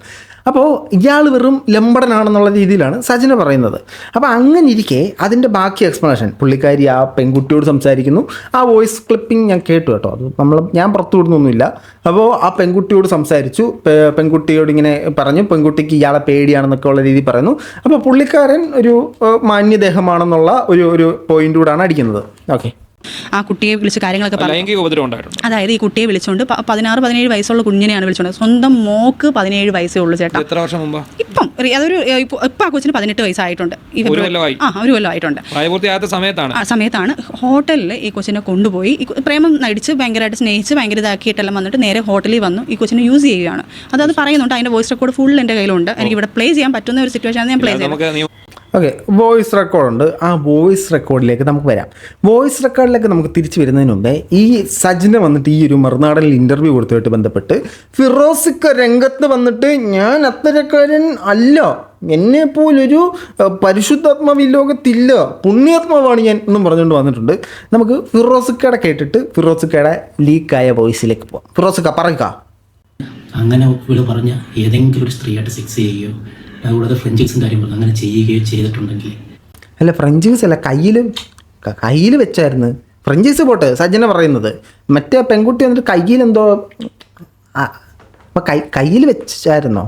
അപ്പോൾ ഇയാൾ വെറും ലംബടനാണെന്നുള്ള രീതിയിലാണ് സജിന പറയുന്നത്. അപ്പോൾ അങ്ങനെ ഇരിക്കെ അതിൻ്റെ ബാക്കി എക്സ്പ്ലനേഷൻ പുള്ളിക്കാരി ആ പെൺകുട്ടിയോട് സംസാരിക്കുന്നു. ആ വോയിസ് ക്ലിപ്പിംഗ് ഞാൻ കേട്ടു കേട്ടോ. അത് ഞാൻ പുറത്തു വിടുന്നൊന്നുമില്ല. അപ്പോൾ ആ പെൺകുട്ടിയോട് സംസാരിച്ചു. പെൺകുട്ടിയോട് ഇങ്ങനെ പറഞ്ഞു, പെൺകുട്ടിക്ക് ഇയാളെ പേടിയാണെന്നൊക്കെ ഉള്ള രീതിയിൽ പറയുന്നു. അപ്പോൾ പുള്ളിക്കാരൻ ഒരു മാന്യദേഹമാണെന്നുള്ള ഒരു പോയിന്റ് കൂടാണ് അടിക്കുന്നത്. ഓക്കെ. ആ കുട്ടിയെ വിളിച്ച് കാര്യങ്ങളൊക്കെ ലൈംഗിക ഉപദ്രവം ഉണ്ടായിരുന്നു. അതായത് ഈ കുട്ടിയെ വിളിച്ചുകൊണ്ട് 16-17 വയസ്സുള്ള കുഞ്ഞിനെയാണ് വിളിച്ചുകൊണ്ട്. സ്വന്തം മോക്ക് 17 വയസ്സേ ഉള്ളൂ ചേട്ടാ. എത്ര വർഷം മുമ്പ്? ഇപ്പം ആ കൊച്ചിന് 18 വയസ്സായിട്ടുണ്ട്. ഒരു കൊല്ലം ആയിട്ടുണ്ട്. പ്രായപൂർത്തിയാത്ത സമയത്താണ് ഹോട്ടലിൽ ഈ കൊച്ചിനെ കൊണ്ടുപോയി. പ്രേമം നടിച്ച് ഭയങ്കരമായിട്ട് സ്നേഹിച്ച് ഭയങ്കര ഇതാക്കിയിട്ടെല്ലാം വന്നിട്ട് നേരെ ഹോട്ടലിൽ വന്നു ഈ കൊച്ചിനെ യൂസ് ചെയ്യുകയാണ്. അത് പറയുന്നുണ്ട്. അതിൻ്റെ വോയിസ് റെക്കോർഡ് ഫുൾ എൻ്റെ കയ്യിലുണ്ട്. എനിക്ക് ഇവിടെ പ്ലേ ചെയ്യാൻ പറ്റുന്ന ഒരു സിറ്റുവേഷൻ ഞാൻ പ്ലേ ചെയ്യാം. ഓക്കെ. വോയിസ് റെക്കോർഡുണ്ട്. ആ വോയിസ് റെക്കോർഡിലേക്ക് നമുക്ക് വരാം. വോയിസ് റെക്കോർഡിലേക്ക് നമുക്ക് തിരിച്ചു വരുന്നതിന് മുമ്പേ ഈ സജിന വന്നിട്ട് ഈ ഒരു മറുനാടനിൽ ഇൻ്റർവ്യൂ കൊടുത്തതായിട്ട് ബന്ധപ്പെട്ട് ഫിറോസിക്ക രംഗത്ത് വന്നിട്ട് ഞാൻ അത്തരക്കാരൻ അല്ല, എന്നെപ്പോലൊരു പരിശുദ്ധാത്മാവ് ഈ ലോകത്തില്ല, പുണ്യാത്മാവാണ് ഞാൻ എന്നും പറഞ്ഞുകൊണ്ട് വന്നിട്ടുണ്ട്. നമുക്ക് ഫിറോസിക്കയുടെ കേട്ടിട്ട് ഫിറോസിക്കയുടെ ലീക്കായ വോയിസിലേക്ക് പോവാം. ഫിറോസിക്ക പറയുക. അങ്ങനെ ഇവിടെ പറഞ്ഞ ഏതെങ്കിലും ഒരു സ്ത്രീയായിട്ട് സെക്സ് ചെയ്യുകയോ അതുകൂടാതെ ഫ്രഞ്ചിക്സിൻ്റെ കാര്യം പറഞ്ഞു അങ്ങനെ ചെയ്യുകയോ ചെയ്തിട്ടുണ്ടെങ്കിൽ അല്ല, ഫ്രഞ്ചീസ് അല്ല, കയ്യിൽ വെച്ചായിരുന്നു. ഫ്രഞ്ചീസ് പോട്ടെ, സജ്ജന പറയുന്നത് മറ്റേ പെൺകുട്ടി വന്നിട്ട് കയ്യിലെന്തോ അപ്പം കയ്യിൽ വെച്ചായിരുന്നോ?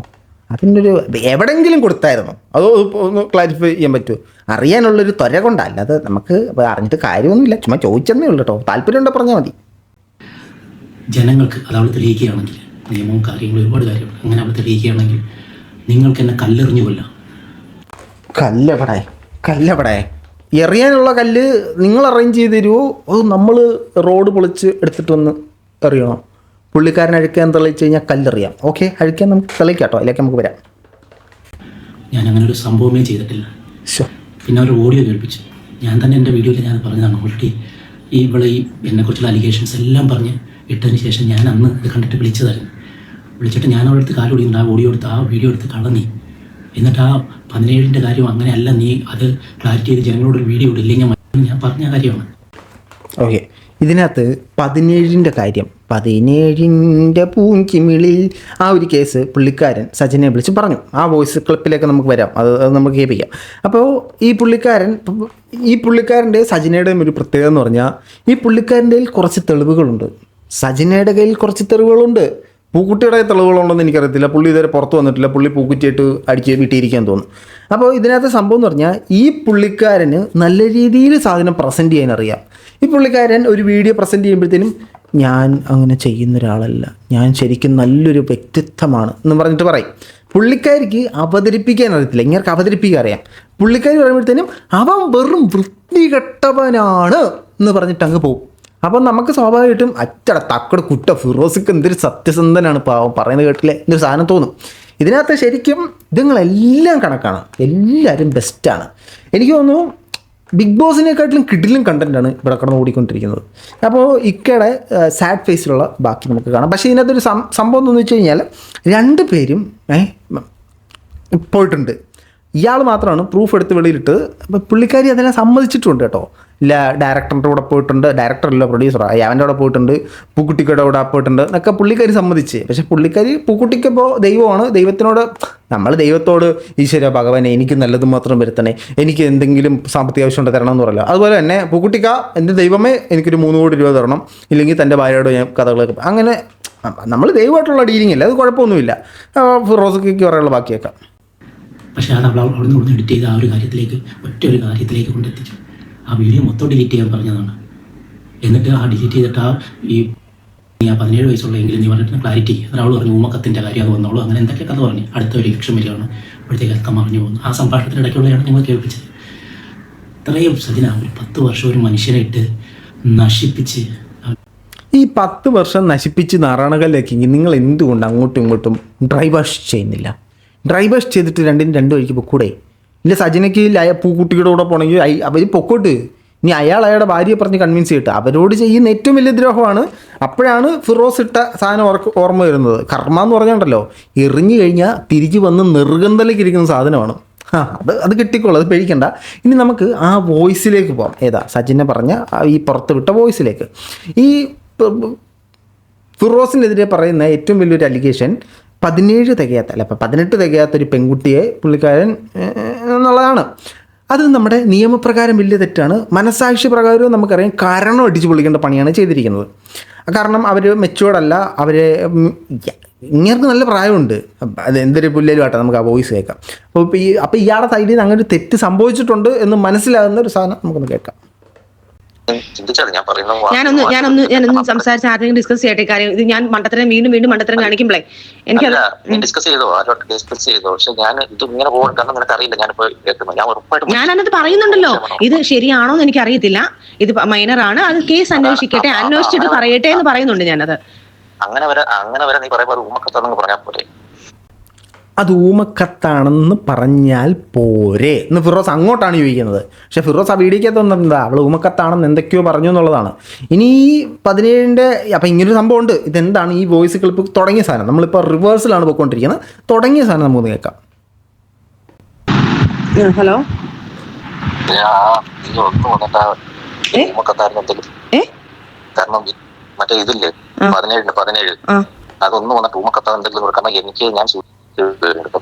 അതിൻ്റെ ഒരു എവിടെയെങ്കിലും കൊടുത്തായിരുന്നോ? അതോ ഒന്ന് ക്ലാരിഫൈ ചെയ്യാൻ പറ്റുമോ? അറിയാനുള്ളൊരു ത്വര കൊണ്ടല്ല, അത് നമുക്ക് അറിഞ്ഞിട്ട് കാര്യമൊന്നുമില്ല, ചുമ്മാ ചോദിച്ചെന്നേ ഉള്ളൂ കേട്ടോ. താല്പര്യമുണ്ടോ പറഞ്ഞാൽ മതി. ജനങ്ങൾക്ക് അത് അവിടെ തെളിയിക്കുകയാണെങ്കിൽ, നിയമവും കാര്യങ്ങളും ഒരുപാട് കാര്യമുണ്ട്, അങ്ങനെ അവിടെ തെളിയിക്കുകയാണെങ്കിൽ നിങ്ങൾക്ക് എന്നെ കല്ലെറിഞ്ഞു കൊല്ലാം. കല്ലപടേ എറിയാനുള്ള കല്ല് നിങ്ങൾ അറേഞ്ച് ചെയ്ത് തരുമോ? അത് നമ്മൾ റോഡ് പൊളിച്ച് എടുത്തിട്ട് വന്ന് എറിയണോ? പുള്ളിക്കാരൻ അഴിക്കാൻ തെളിയിച്ച് കഴിഞ്ഞാൽ കല്ലെറിയാം. ഓക്കെ, അഴിക്കാൻ നമുക്ക് തെളിയിക്കാം കേട്ടോ. അതിലേക്ക് നമുക്ക് വരാം. ഞാൻ അങ്ങനെ ഒരു സംഭവമേ ചെയ്തിട്ടില്ല. പിന്നെ അവർ ഓഡിയോ കേൾപ്പിച്ചു. ഞാൻ തന്നെ എൻ്റെ വീഡിയോയിൽ ഞാൻ പറഞ്ഞതാണ്. ഓൾറെഡി ഇവിടെ എന്നെക്കുറിച്ചുള്ള അലിഗേഷൻസ് എല്ലാം പറഞ്ഞ് ഇട്ടതിന് ശേഷം ഞാൻ അന്ന് ഇത് കണ്ടിട്ട് വിളിച്ചിട്ട് ഞാൻ അവരുടെ അടുത്ത് കാല് ഓടിയുണ്ട്. ആ വീഡിയോ എടുത്ത് കളഞ്ഞി. എന്നിട്ട് ആ 17ൻ്റെ കാര്യം അങ്ങനെയല്ല, നീ അത് ക്ലാരിറ്റി ചെയ്ത് ജനങ്ങളോട് വീഡിയോ ഇല്ലെങ്കിൽ ഞാൻ പറഞ്ഞ കാര്യമാണ്. ഓക്കെ. ഇതിനകത്ത് 17ൻ്റെ കാര്യം 17ൻ്റെ പൂഞ്ചിമിളിൽ ആ ഒരു കേസ് പുള്ളിക്കാരൻ സജിനെ വിളിച്ച് പറഞ്ഞു. ആ വോയിസ് ക്ലിപ്പിലേക്ക് നമുക്ക് വരാം, അത് നമുക്ക് കേൾപ്പിക്കാം. അപ്പോൾ ഈ പുള്ളിക്കാരൻ്റെ സജിനയുടെയും ഒരു പ്രത്യേകത എന്ന് പറഞ്ഞാൽ ഈ പുള്ളിക്കാരൻ്റെ കയ്യിൽ കുറച്ച് തെളിവുകളുണ്ട്, സജിനയുടെ കയ്യിൽ കുറച്ച് തെളിവുകളുണ്ട്. പൂക്കുട്ടിയുടെ തെളിവുകളുണ്ടെന്ന് എനിക്കറിയത്തില്ല, പുള്ളി ഇതുവരെ പുറത്ത് വന്നിട്ടില്ല, പുള്ളി പൂക്കുറ്റിയിട്ട് അടിച്ച് വീട്ടിയിരിക്കാൻ തോന്നുന്നു. അപ്പോൾ ഇതിനകത്ത് സംഭവം എന്ന് പറഞ്ഞാൽ ഈ പുള്ളിക്കാരന് നല്ല രീതിയിൽ സാധനം പ്രസൻറ്റ് ചെയ്യാൻ അറിയാം. ഈ പുള്ളിക്കാരൻ ഒരു വീഡിയോ പ്രസൻറ്റ് ചെയ്യുമ്പോഴത്തേനും ഞാൻ അങ്ങനെ ചെയ്യുന്ന ഒരാളല്ല, ഞാൻ ശരിക്കും നല്ലൊരു വ്യക്തിത്വമാണ് എന്ന് പറഞ്ഞിട്ട് പറയും. പുള്ളിക്കാരിക്ക് അവതരിപ്പിക്കാൻ അറിയത്തില്ല, ഇങ്ങനെ അവതരിപ്പിക്കാൻ അറിയാം. പുള്ളിക്കാരി പറയുമ്പോഴത്തേനും അവൻ വെറും വൃത്തികെട്ടവനാണ് എന്ന് പറഞ്ഞിട്ട് അങ്ങ് പോകും. അപ്പം നമുക്ക് സ്വാഭാവികമായിട്ടും തക്കടെ കുട്ട ഫിറോസിക്ക് എന്തൊരു സത്യസന്ധനാണ് പാവം, പറയുന്നത് കേട്ടില്ലേ എന്നൊരു സാധനം തോന്നും. ഇതിനകത്ത് ശരിക്കും ഇതുങ്ങളെല്ലാം കണക്കാണ്, എല്ലാവരും ബെസ്റ്റാണ്. എനിക്ക് തോന്നുന്നു ബിഗ് ബോസിനെക്കാട്ടിലും കിടിലും കണ്ടൻറ്റാണ് ഇവിടെ കിടന്ന് ഓടിക്കൊണ്ടിരിക്കുന്നത്. അപ്പോൾ ഇക്കയുടെ സാഡ് ഫേസിലുള്ള ബാക്കി നമുക്ക് കാണാം. പക്ഷേ ഇതിനകത്തൊരു സംഭവം എന്താണെന്ന് വെച്ച് കഴിഞ്ഞാൽ 2 പേരും പോയിട്ടുണ്ട്. ഇയാൾ മാത്രമാണ് പ്രൂഫ് എടുത്ത് വെളിയിലിട്ട്. അപ്പോൾ പുള്ളിക്കാരി അതിനെ സമ്മതിച്ചിട്ടുണ്ട് കേട്ടോ. ഇല്ല, ഡയറക്ടറിൻ്റെ കൂടെ പോയിട്ടുണ്ട്, ഡയറക്ടറല്ല പ്രൊഡ്യൂസറാണ്, അവൻ്റെ കൂടെ പോയിട്ടുണ്ട്, പൂക്കുട്ടിക്കയുടെ കൂടെ പോയിട്ടുണ്ട് എന്നൊക്കെ പുള്ളിക്കാരി സമ്മതിച്ച്. പക്ഷേ പുള്ളിക്കാരി പൂക്കുട്ടിക്കിപ്പോൾ ദൈവമാണ്, ദൈവത്തിനോട് നമ്മൾ ദൈവത്തോട് ഈശ്വര ഭഗവാനെ എനിക്ക് നല്ലത് മാത്രം വരുത്തണേ, എനിക്ക് എന്തെങ്കിലും സാമ്പത്തിക ആവശ്യം ഉണ്ട് തരണം എന്ന് പറയല്ലോ. അതുപോലെ തന്നെ പൂക്കുട്ടിക്ക എൻ്റെ ദൈവമേ എനിക്കൊരു 3 കോടി രൂപ തരണം, ഇല്ലെങ്കിൽ തൻ്റെ ഭാര്യയോട് ഞാൻ കഥകളൊക്കെ അങ്ങനെ നമ്മൾ ദൈവമായിട്ടുള്ള ഡീലിംഗ് അല്ല, അത് കുഴപ്പമൊന്നുമില്ല. ഫിറോസിക്ക് പറയാനുള്ള ബാക്കിയേക്കാം. പക്ഷേ അത് അവിടെ നിന്ന് എഡിറ്റ് ചെയ്ത് ആ ഒരു കാര്യത്തിലേക്ക് ഒറ്റ ഒരു കാര്യത്തിലേക്ക് കൊണ്ടെത്തിച്ചു. ആ വീഡിയോ മൊത്തം ഡിലീറ്റ് ചെയ്യാൻ പറഞ്ഞതാണ്. എന്നിട്ട് ആ ഡിലീറ്റ് ചെയ്തിട്ട് ഈ 17 വയസ്സുള്ളെങ്കിലും നീ പറഞ്ഞിട്ട് ക്ലാരിറ്റി, അവൾ പറഞ്ഞു ഊമക്കത്തിൻ്റെ കാര്യം അത് വന്നോളൂ, അങ്ങനെ എന്തൊക്കെ കഥ പറഞ്ഞു. അടുത്ത ഒരു ഇലക്ഷൻ വരികയാണ്, അപ്പോഴത്തേക്ക് അക്കം മറിഞ്ഞു പോകുന്നു. ആ സംഭാഷണത്തിനിടയ്ക്കുള്ളതാണ് നിങ്ങൾ കേൾപ്പിച്ചത്. ഇത്രയും സജിന ഒരു 10 വർഷം ഒരു മനുഷ്യനെ ഇട്ട് നശിപ്പിച്ച്, ഈ 10 വർഷം നശിപ്പിച്ച് നാറാണകല്ലേക്ക് നിങ്ങൾ എന്തുകൊണ്ട് അങ്ങോട്ടും ഇങ്ങോട്ടും ഡ്രൈവേഴ്സ് ചെയ്യുന്നില്ല? ഡ്രൈവേഴ്സ് ചെയ്തിട്ട് 2 വഴിക്ക് പൊക്കൂടെ? ഇല്ല, സജിനയ്ക്ക് പൂക്കുട്ടിയുടെ കൂടെ പോകണമെങ്കിൽ അവർ പൊക്കോട്ട്. ഇനി അയാളുടെ ഭാര്യയെ പറഞ്ഞ് കൺവിൻസ് ചെയ്തിട്ട് അവരോട് ചെയ്യുന്ന ഏറ്റവും വലിയ ദ്രോഹമാണ്. അപ്പോഴാണ് ഫിറോസ് ഇട്ട സാധനം ഓർമ്മ വരുന്നത്. കർമ്മ എന്ന് പറഞ്ഞുണ്ടല്ലോ, എറിഞ്ഞു കഴിഞ്ഞാൽ തിരിച്ച് വന്ന് നെറുകന്തലേക്ക് ഇരിക്കുന്ന സാധനമാണ്. അത് കിട്ടിക്കോളൂ, അത് പേടിക്കണ്ട. ഇനി നമുക്ക് ആ വോയിസിലേക്ക് പോകാം. ഏതാ സജിനെ പറഞ്ഞ ഈ പുറത്ത് വിട്ട വോയിസിലേക്ക്. ഈ ഫിറോസിനെതിരെ പറയുന്ന ഏറ്റവും വലിയൊരു അലിഗേഷൻ 17 തികയാത്ത, അല്ല 18 തികയാത്തൊരു പെൺകുട്ടിയെ പുള്ളിക്കാരൻ എന്നുള്ളതാണ്. അത് നമ്മുടെ നിയമപ്രകാരം വലിയ തെറ്റാണ്. മനസ്സാക്ഷി പ്രകാരവും നമുക്കറിയാം കാരണം അടിച്ചു പൊളിക്കേണ്ട പണിയാണ് ചെയ്തിരിക്കുന്നത്. കാരണം അവർ മെച്ചുവേർഡല്ല, അവരെ ഇങ്ങനത്തെ നല്ല പ്രായമുണ്ട്. അത് എന്തൊരു പുല്ലേലും ആട്ടെ, നമുക്ക് ആ വോയിസ് കേൾക്കാം. അപ്പോൾ ഇയാളുടെ സൈഡിൽ നിന്ന് അങ്ങനെ ഒരു തെറ്റ് സംഭവിച്ചിട്ടുണ്ട് എന്ന് മനസ്സിലാകുന്ന ഒരു സാധനം നമുക്കൊന്ന് കേൾക്കാം. ഞാനൊന്ന് സംസാരിച്ച് ആരെങ്കിലും ഡിസ്കസ് ചെയ്യട്ടെ കാര്യം. ഇത് ഞാൻ വീണ്ടും മണ്ടത്തരം കാണിക്കുമ്പോഴേ എനിക്കത് ഞാനത് പറയുന്നുണ്ടല്ലോ. ഇത് ശരിയാണോ എന്ന് എനിക്ക് അറിയത്തില്ല. ഇത് മൈനറാണ്, അത് കേസ് അന്വേഷിക്കട്ടെ, അന്വേഷിച്ചിട്ട് പറയട്ടെ എന്ന് പറയുന്നുണ്ട് ഞാനത്. അത് ഊമക്കത്താണെന്ന് പറഞ്ഞാൽ പോരെ എന്ന് ഫിറോസ് അങ്ങോട്ടാണ് ചോദിക്കുന്നത്. പക്ഷേ ഫിറോസ് ആ വീഡിയോക്കകത്ത് വന്നിട്ടുണ്ടാ അവൾ ഊമക്കത്താണെന്ന് എന്തൊക്കെയോ പറഞ്ഞു എന്നുള്ളതാണ്. ഇനി ഈ 17 അപ്പം ഇങ്ങനൊരു സംഭവം ഉണ്ട്. ഇതെന്താണ് ഈ വോയിസ് ക്ലിപ്പ് തുടങ്ങിയ സാധനം? നമ്മളിപ്പോൾ റിവേഴ്സിലാണ് പോയിക്കൊണ്ടിരിക്കുന്നത്. തുടങ്ങിയ സാധനം നമുക്ക് കേൾക്കാം. ഹലോ, മറ്റേ ഇതില്ലേ 17 അതൊന്നും വന്നിട്ട് ഊമക്കത്താ എന്തെങ്കിലും കൊടുക്കണം എനിക്ക്. ഞാൻ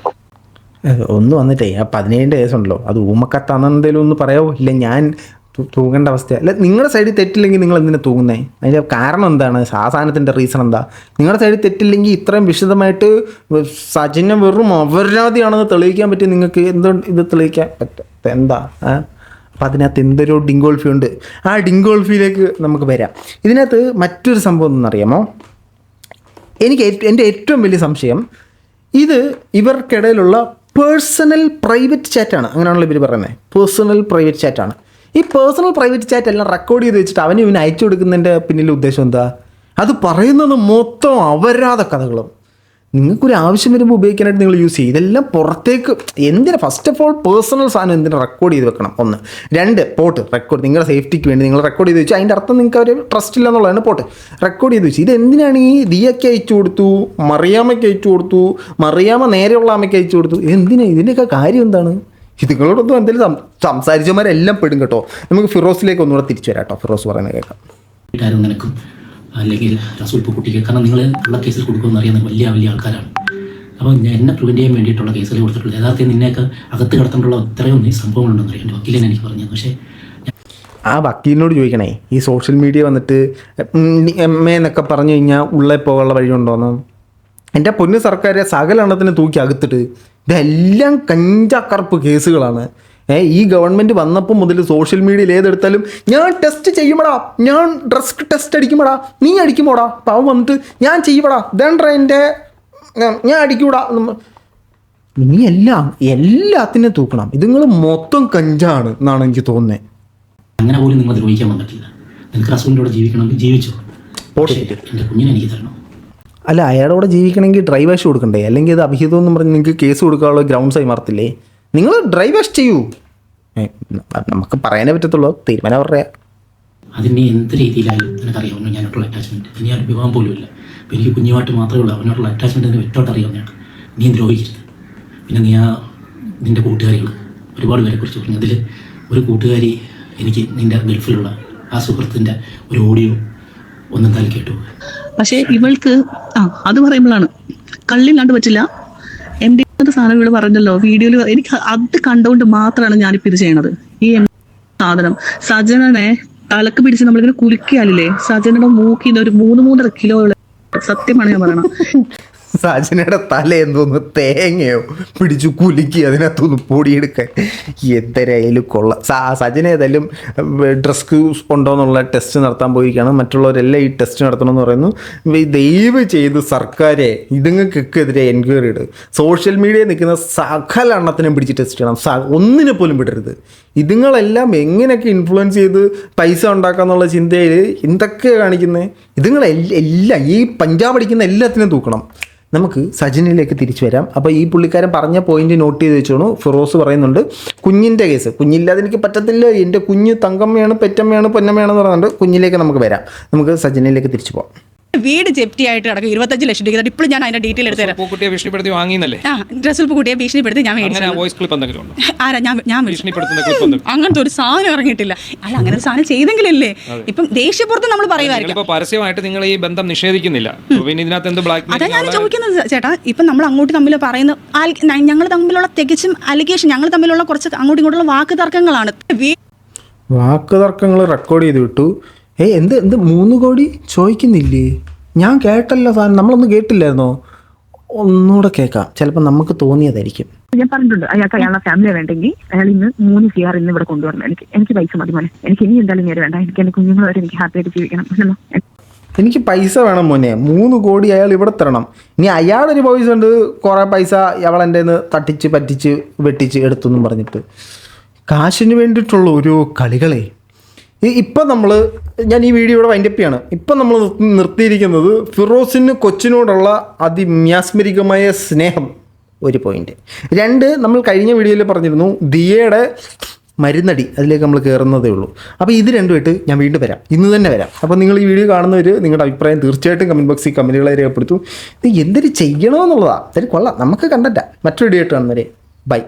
ഒന്ന് വന്നിട്ടേ ആ 17 വയസ്സുണ്ടല്ലോ, അത് ഊമക്കത്താന്ന് എന്തെങ്കിലും ഒന്ന് പറയാവോ? ഇല്ല ഞാൻ തൂങ്ങേണ്ട അവസ്ഥ അല്ല. നിങ്ങളുടെ സൈഡിൽ തെറ്റില്ലെങ്കിൽ നിങ്ങൾ എന്തിനാ തൂങ്ങുന്നേ? അതിൻ്റെ കാരണം എന്താണ്? ആ സാധനത്തിൻ്റെ റീസൺ എന്താ? നിങ്ങളുടെ സൈഡിൽ തെറ്റില്ലെങ്കിൽ ഇത്രയും വിശദമായിട്ട് സജിന വെറും അപരാധിയാണെന്ന് തെളിയിക്കാൻ പറ്റി നിങ്ങൾക്ക് എന്തുകൊണ്ട് ഇത് തെളിയിക്കാൻ പറ്റും? എന്താ? അപ്പം അതിനകത്ത് എന്തൊരു ഡിങ്കോൾഫി ഉണ്ട്. ആ ഡിങ്കോൾഫിയിലേക്ക് നമുക്ക് വരാം. ഇതിനകത്ത് മറ്റൊരു സംഭവം എന്നറിയാമോ? എൻ്റെ ഏറ്റവും വലിയ സംശയം ഇത് ഇവർക്കിടയിലുള്ള പേഴ്സണൽ പ്രൈവറ്റ് ചാറ്റാണ്. അങ്ങനെയാണല്ലോ ഇവർ പറയുന്നത്, പേഴ്സണൽ പ്രൈവറ്റ് ചാറ്റാണ്. ഈ പേഴ്സണൽ പ്രൈവറ്റ് ചാറ്റ് എല്ലാം റെക്കോർഡ് ചെയ്ത് വെച്ചിട്ട് ഇവന് അയച്ചു കൊടുക്കുന്നതിൻ്റെ പിന്നിലെ ഉദ്ദേശം എന്താ? അത് പറയുന്നത് മൊത്തം അപരാധ കഥകളും. നിങ്ങൾക്കൊരു ആവശ്യം വരുമ്പോൾ ഉപയോഗിക്കാനായിട്ട് നിങ്ങൾ യൂസ് ചെയ്യും. ഇതെല്ലാം പുറത്തേക്ക് എന്തിനാ? ഫസ്റ്റ് ഓഫ് ഓൾ പേഴ്സണൽ സാധനം എന്തിനാ റെക്കോർഡ് ചെയ്ത് വെക്കണം? 1. 2 പോട്ട് റെക്കോർഡ് നിങ്ങളുടെ സേഫ്റ്റിക്ക് വേണ്ടി നിങ്ങൾ റെക്കോർഡ് ചെയ്ത് വെച്ചു. അതിൻ്റെ അർത്ഥം നിങ്ങൾക്ക് അവർ ട്രസ്റ്റ് ഇല്ല എന്നുള്ളതാണ്. പോട്ട് റെക്കോർഡ് ചെയ്ത് വെച്ചു. ഇതെന്തിനാണ്? ഈ ദിയയ്ക്ക് അയച്ചു കൊടുത്തു, മറിയാമ്മയ്ക്ക് അയച്ചു കൊടുത്തു, മറിയാമ്മ നേരെയുള്ള അമ്മയ്ക്ക് അയച്ചു കൊടുത്തു. എന്തിനാ? ഇതിൻ്റെയൊക്കെ കാര്യം എന്താണ്? ഇതുങ്ങളോടൊന്നും എന്തെങ്കിലും സംസാരിച്ചവന്മാരെല്ലാം പെടും കേട്ടോ. നമുക്ക് ഫിറോസിലേക്ക് ഒന്നുകൂടെ തിരിച്ചു വരാം കേട്ടോ. ഫിറോസ് പറയുന്നത് കേൾക്കാം. നിനക്കും അല്ലെങ്കിൽ റസൂൽ പൂക്കുട്ടിക്ക്, കാരണം നിങ്ങൾ ഉള്ള കേസിൽ കൊടുക്കുമെന്ന് അറിയാവുന്ന വലിയ വലിയ ആൾക്കാരാണ്. അപ്പോൾ എന്നെ പ്രിവെൻറ്റ് ചെയ്യാൻ വേണ്ടിയിട്ടുള്ള കേസുകൾ കൊടുത്തിട്ടുള്ളത്. യഥാർത്ഥത്തിൽ നിന്നെയൊക്കെ അകത്ത് കിടത്തേണ്ടുള്ള അത്രയും സംഭവങ്ങളുണ്ടെന്ന് അറിയാം. എൻ്റെ വക്കീലിനെ എനിക്ക് പറഞ്ഞു. പക്ഷേ ആ വക്കീലിനോട് ചോദിക്കണേ, ഈ സോഷ്യൽ മീഡിയ വന്നിട്ട് MA എന്നൊക്കെ പറഞ്ഞു കഴിഞ്ഞാൽ ഉള്ളേ പോകാനുള്ള വഴിയുണ്ടോന്ന്. എൻ്റെ പൊന്നു സർക്കാരെ സകല എണ്ണത്തിന് തൂക്കി അകത്തിട്ട് ഇതെല്ലാം കഞ്ചാക്കറുപ്പ് കേസുകളാണ്. ഈ ഗവൺമെൻറ് വന്നപ്പോൾ മുതൽ സോഷ്യൽ മീഡിയയിൽ ഏതെടുത്താലും ഞാൻ ടെസ്റ്റ് ചെയ്യുമ്പോടാ, ഞാൻ ഡ്രഗ് ടെസ്റ്റ് അടിക്കുമ്പോടാ, നീ അടിക്കുമ്പോടാ, പാവം വന്നിട്ട് ഞാൻ ചെയ്യുമ്പോടാ, ഇതേണ്ട എൻ്റെ ഞാൻ അടിക്കൂടാ. നീ എല്ലാത്തിനും തൂക്കണം. ഇതുങ്ങൾ മൊത്തം കഞ്ചാണ് എന്നാണ് എനിക്ക് തോന്നുന്നത്. അങ്ങനെ പോലും നിങ്ങൾ ദ്രോഹിക്കാൻ വന്നിട്ടില്ല. നിങ്ങൾക്ക് റസൂലിൻ്റെ കൂടെ ജീവിക്കണമെങ്കിൽ ജീവിച്ചോ. എൻ്റെ കുഞ്ഞിനെ എനിക്ക് തരണം. അല്ല, അയാളുടെ കൂടെ ജീവിക്കണമെങ്കിൽ ഡ്രൈവേഴ്സ് കൊടുക്കണ്ടേ? അല്ലെങ്കിൽ അത് അഭിഹിതം എന്ന് പറഞ്ഞ് നിങ്ങൾക്ക് കേസ് കൊടുക്കാനുള്ള ഗ്രൗണ്ട്സായി മാറത്തില്ലേ? നിങ്ങൾ ഡ്രൈവേഴ്സ് ചെയ്യൂ. നമുക്ക് പറയാനേ പറ്റത്തുള്ളൂ, തീരുമാനം പറയാം. അതിന് എന്ത് രീതിയിലായാലും നിനക്കറിയാവുന്ന ഞാനോട്ടുള്ള അറ്റാച്ച്മെൻറ്റ്. ഇനി ഞാൻ വിവാഹം പോലും ഇല്ല. അപ്പോൾ എനിക്ക് കുഞ്ഞുമായിട്ട് മാത്രമേ ഉള്ളൂ അവനോട്ടുള്ള അറ്റാച്ച്മെൻറ്റ് എന്ന് വ്യക്തമായിട്ട് അറിയാവുന്നതാണ്. നീ ദ്രോഹിക്കരുത്. പിന്നെ നീ നിൻ്റെ കൂട്ടുകാരികൾ ഒരുപാട് പേരെ കുറിച്ച് പറഞ്ഞു. അതിൽ ഒരു കൂട്ടുകാരി എനിക്ക് നിൻ്റെ ഗൾഫിലുള്ള ആ സുഹൃത്തിൻ്റെ ഒരു ഓഡിയോ ഒന്നും തല കേട്ടു. പക്ഷേ ഇവൾക്ക് അത് പറയുമ്പോഴാണ് കള്ളില്ലാണ്ട് പറ്റില്ല. MD സാധനം ഇവിടെ പറഞ്ഞല്ലോ വീഡിയോയിൽ. എനിക്ക് അത് കണ്ടുകൊണ്ട് മാത്രമാണ് ഞാനിപ്പോൾ ഇത് ചെയ്യണത്. ഈ സാധനം സജനനെ തലക്ക് പിടിച്ച് നമ്മളിങ്ങനെ കുലുക്കിയാലില്ലേ, സജനയുടെ മൂക്കിന്ന് ഒരു 3-3.5 കിലോ സത്യമാണ് ഞാൻ പറയണം. സജനയുടെ തല എന്തോന്ന് തേങ്ങയോ പിടിച്ചു കുലുക്കി അതിനകത്തൊന്ന് പൊടിയെടുക്കാൻ. എന്തരായാലും കൊള്ളാം. സജന ഏതായാലും ഡ്രഗ് ഉണ്ടോയെന്നുള്ള ടെസ്റ്റ് നടത്താൻ പോയിരിക്കുകയാണ്. മറ്റുള്ളവരെല്ലാം ഈ ടെസ്റ്റ് നടത്തണമെന്ന് പറയുന്നു. ദയവ് ചെയ്ത് സർക്കാരെ ഇതുങ്ങൾക്കെതിരെ എൻക്വയറി ഇട്. സോഷ്യൽ മീഡിയയിൽ നിൽക്കുന്ന സകല എണ്ണത്തിനും പിടിച്ച് ടെസ്റ്റ് ചെയ്യണം. ഒന്നിനെ പോലും വിടരുത്. ഇതുങ്ങളെല്ലാം എങ്ങനെയൊക്കെ ഇൻഫ്ലുവൻസ് ചെയ്ത് പൈസ ഉണ്ടാക്കാന്നുള്ള ചിന്തയിൽ എന്തൊക്കെയാണ് കാണിക്കുന്നത്. ഇതുങ്ങളെല്ലാം ഈ പഞ്ചാബ് അടിക്കുന്ന എല്ലാത്തിനും തൂക്കണം. നമുക്ക് സജിനിലേക്ക് തിരിച്ചു വരാം. അപ്പോൾ ഈ പുള്ളിക്കാരൻ പറഞ്ഞ പോയിന്റ് നോട്ട് ചെയ്ത് വെച്ചോണു. ഫിറോസ് പറയുന്നുണ്ട് കുഞ്ഞിൻ്റെ കേസ്, കുഞ്ഞില്ലാതെ എനിക്ക് പറ്റത്തില്ല, എൻ്റെ കുഞ്ഞ് തങ്കമ്മയാണ്, പെറ്റമ്മയാണ്, പൊന്നമ്മയാണെന്ന് പറയുന്നുണ്ട്. കുഞ്ഞിലേക്ക് നമുക്ക് വരാം. നമുക്ക് സജിനിലേക്ക് തിരിച്ചു പോകാം. വീട് ജപ്തിയായിട്ട് കിടക്കും 25 ലക്ഷം രൂപ. ഇപ്പോഴും ഞാൻ അതിന്റെ ഡീറ്റെയിൽ എടുത്തു തരാം. പൂക്കുട്ടിയെ ഭീഷണിപ്പെടുത്തി വാങ്ങിയെന്നല്ലേ? റസൂൽ പൂക്കുട്ടിയെ ഭീഷണിപ്പെടുത്തി ഞാൻ വോയിസ് ക്ലിപ്പ് എന്തെങ്കിലും ഉണ്ടോ? ആരാ ഞാൻ ഭീഷണിപ്പെടുത്തുന്ന ക്ലിപ്പ് എന്തെങ്കിലും? അങ്ങനത്തെ ഒരു സാധനം ഇറങ്ങിയിട്ടില്ല. അല്ല, അങ്ങനെ ഒരു സാധനം ചെയ്തെങ്കിലല്ലേ ഇപ്പം ദേഷ്യപ്പുറത്ത് നമ്മൾ പറയുമായിരിക്കും. ഇപ്പൊ പരസ്യമായിട്ട് നിങ്ങൾ ഈ ബന്ധം നിഷേധിക്കുന്നില്ല. പിന്നെ ഇതിനകത്ത് എന്ത് ബ്ലാക്ക് അതാ ഞാൻ ചോദിക്കുന്നത് ചേട്ടാ. ഇപ്പം നമ്മൾ അങ്ങോട്ട് തമ്മിൽ പറയുന്ന ഞങ്ങൾ തമ്മിലുള്ള തികച്ചും അലിഗേഷൻ, ഞങ്ങൾ തമ്മിലുള്ള കുറച്ച് അങ്ങോട്ടും ഇങ്ങോട്ടുള്ള വാക്ക് തർക്കങ്ങളാണ്. വാക്ക് തർക്കങ്ങൾ റെക്കോർഡ് ചെയ്ത് വിട്ടു. എന്ത് 3 കോടി ചോദിക്കുന്നില്ലേ? ഞാൻ കേട്ടല്ലോ സാധനം. നമ്മളൊന്നും കേട്ടില്ലായിരുന്നോ? ഒന്നുകൂടെ കേൾക്കാം, ചിലപ്പോൾ നമുക്ക് തോന്നിയതായിരിക്കും. ഞാൻ പറഞ്ഞിട്ടുണ്ട് അയാളുടെ ഫാമിലി വേണ്ടെങ്കിൽ അയാൾ ഇന്ന് 3 CR ഇന്ന് ഇവിടെ കൊണ്ടുവരണം. എനിക്ക് പൈസ മതി മോനെ. എനിക്ക് ഇനി എന്തായാലും നേരെ വേണ്ട. എനിക്ക് എൻ്റെ കുഞ്ഞുങ്ങളെ എനിക്ക് ഹാപ്പിയായിട്ട് ജീവിക്കണം. എനിക്ക് പൈസ വേണം മോനെ. 3 കോടി അയാൾ ഇവിടെ തരണം. ഇനി അയാളൊരു പൈസ ഉണ്ട്, കുറേ പൈസ അവളെൻ്റെ തട്ടിച്ച് പറ്റിച്ച് വെട്ടിച്ച് എടുത്തെന്നും പറഞ്ഞിട്ട് കാശിന് വേണ്ടിയിട്ടുള്ള ഓരോ കളികളെ. ഇപ്പം ഞാൻ ഈ വീഡിയോ ഇവിടെ വൈൻഡപ്പ് ചെയ്യാണ്. ഇപ്പം നമ്മൾ നിർത്തിയിരിക്കുന്നത് ഫിറോസിന് കൊച്ചിനോടുള്ള അതിമ്യാസ്മരികമായ സ്നേഹം, ഒരു പോയിന്റ്. 2, നമ്മൾ കഴിഞ്ഞ വീഡിയോയിൽ പറഞ്ഞിരുന്നു ദിയയുടെ മരുന്നടി, അതിലേക്ക് നമ്മൾ കയറുന്നതേ ഉള്ളൂ. അപ്പോൾ ഇത് രണ്ടുമായിട്ട് ഞാൻ വീണ്ടും വരാം, ഇന്ന് തന്നെ വരാം. അപ്പോൾ നിങ്ങൾ ഈ വീഡിയോ കാണുന്നവർ നിങ്ങളുടെ അഭിപ്രായം തീർച്ചയായിട്ടും കമൻറ്റ് ബോക്സിൽ കമൻറ്റുകളെ രേഖപ്പെടുത്തും. ഇത് എന്തൊരു ചെയ്യണമെന്നുള്ളതാണ്. അതൊരു കൊള്ളാം, നമുക്ക് കണ്ടല്ല. മറ്റൊരു വീഡിയോ ആയിട്ട് കാണുന്നവരെ ബൈ.